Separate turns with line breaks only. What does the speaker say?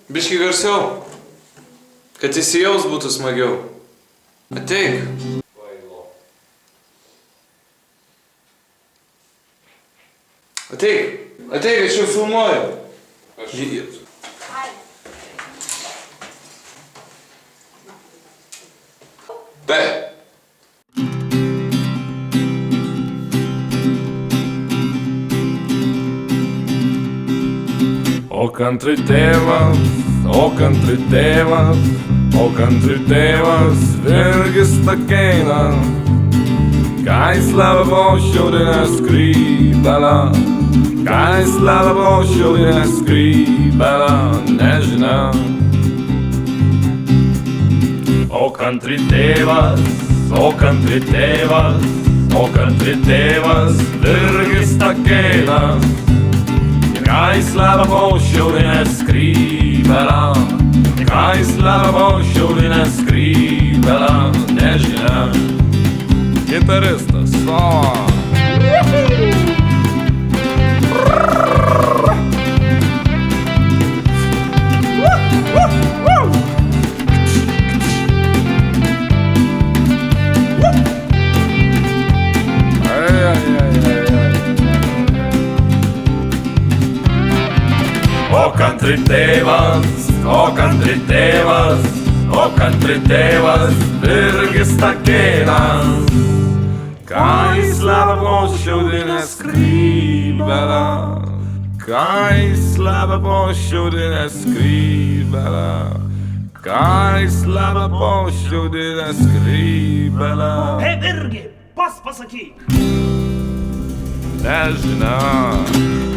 Biški garsiau. Kad įsijaus būtų smagiau. Ateik. Ateik. Ateik, aš jau filmuoju. Taip.
O kantri tėvas, o kantri tėvas, o kantri tėvas, Virgis Takeina. Ką jis lavo šiaudinę skrybelę, ką jis lavo šiaudinę skrybelę, nežinau. O kantri tėvas, o kantri tėvas, o kantri tėvas, Virgis Takeina. Ką jis lavo šiaudinę skrybelę, ką jis lavo šiaudinę skrybelę, nežinau. Gitaristas, O kantri tėvas, o kantri tėvas, o kantri tėvas, Virgis Takeina. Ką jis lavo šiaudinę skrybelę, ką jis lavo šiaudinę skrybelę, ką jis lavo šiaudinę skrybelę.
Hei, Virgi, pasakyk.
Nežinau.